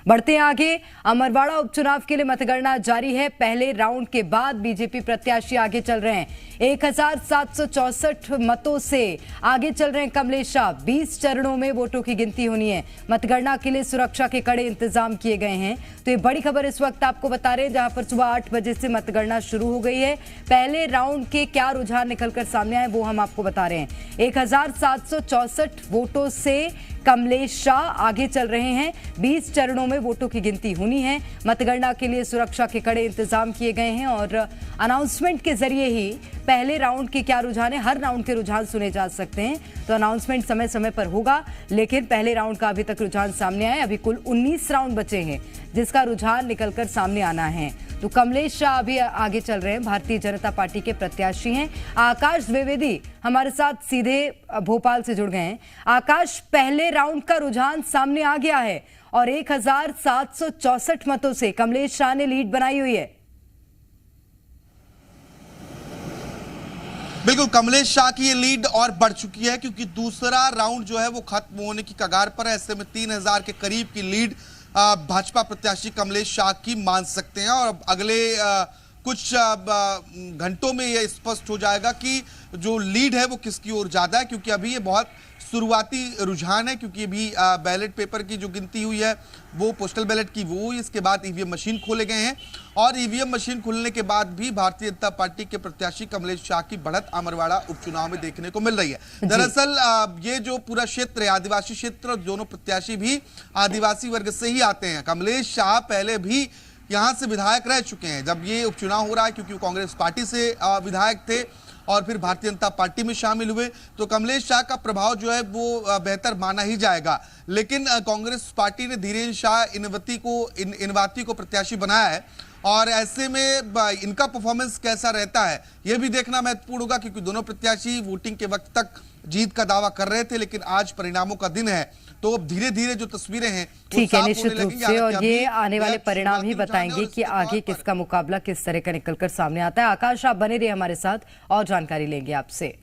बढ़ते हैं आगे। अमरवाड़ा उपचुनाव के लिए मतगणना जारी है। पहले राउंड के बाद बीजेपी प्रत्याशी आगे चल रहे हैं। 1764 मतों से आगे चल रहे हैं कमलेश शाह। 20 चरणों में वोटों की गिनती होनी है। मतगणना के लिए सुरक्षा के कड़े इंतजाम किए गए हैं। तो ये बड़ी खबर इस वक्त आपको बता रहे हैं, जहां पर सुबह 8 बजे से मतगणना शुरू हो गई है। पहले राउंड के क्या रुझान निकलकर सामने आए वो हम आपको बता रहे हैं। 1764 वोटों से कमलेश शाह आगे चल रहे हैं। 20 चरणों में वोटों की गिनती होनी है। मतगणना के लिए सुरक्षा के कड़े इंतजाम किए गए हैं और अनाउंसमेंट के जरिए ही पहले राउंड के क्या रुझान है, हर राउंड के रुझान सुने जा सकते हैं। तो अनाउंसमेंट समय समय पर होगा, लेकिन पहले राउंड का अभी तक रुझान सामने आया। अभी कुल 19 राउंड बचे हैं जिसका रुझान निकलकर सामने आना है। तो कमलेश शाह अभी आगे चल रहे हैं, भारतीय जनता पार्टी के प्रत्याशी हैं। आकाश द्विवेदी हमारे साथ सीधे भोपाल से जुड़ गए हैं। आकाश, पहले राउंड का रुझान सामने आ गया है और 1764 मतों से कमलेश शाह ने लीड बनाई हुई है। बिल्कुल, कमलेश शाह की ये लीड और बढ़ चुकी है क्योंकि दूसरा राउंड जो है वो खत्म होने की कगार पर है। ऐसे में 3000 के करीब की लीड भाजपा प्रत्याशी कमलेश शाह की मान सकते हैं और अगले कुछ घंटों में यह स्पष्ट हो जाएगा कि जो लीड है वो किसकी ओर ज्यादा है, क्योंकि अभी ये बहुत शुरुआती रुझान है। क्योंकि अभी बैलेट पेपर की जो गिनती हुई है वो पोस्टल बैलेट की वो हुई, इसके बाद ईवीएम मशीन खोले गए हैं और ईवीएम मशीन खुलने के बाद भी भारतीय जनता पार्टी के प्रत्याशी कमलेश शाह की बढ़त अमरवाड़ा उपचुनाव में देखने को मिल रही है। दरअसल ये जो पूरा क्षेत्र है आदिवासी क्षेत्र और दोनों प्रत्याशी भी आदिवासी वर्ग से ही आते हैं। कमलेश शाह पहले भी यहां से विधायक रह चुके हैं जब ये उपचुनाव हो रहा है, क्योंकि वो कांग्रेस पार्टी से विधायक थे और फिर भारतीय जनता पार्टी में शामिल हुए। तो कमलेश शाह का प्रभाव जो है वो बेहतर माना ही जाएगा। लेकिन कांग्रेस पार्टी ने धीरेन्द्र शाह इनवाती को प्रत्याशी बनाया है और ऐसे में इनका परफॉर्मेंस कैसा रहता है यह भी देखना महत्वपूर्ण होगा, क्योंकि दोनों प्रत्याशी वोटिंग के वक्त तक जीत का दावा कर रहे थे, लेकिन आज परिणामों का दिन है। तो अब धीरे धीरे जो तस्वीरें हैं ठीक है, निश्चित रूप से, और ये आने वाले परिणाम ही बताएंगे कि आगे किसका मुकाबला किस तरह का निकलकर सामने आता है। आकाश, आप बने रहिए हमारे साथ और जानकारी लेंगे आपसे।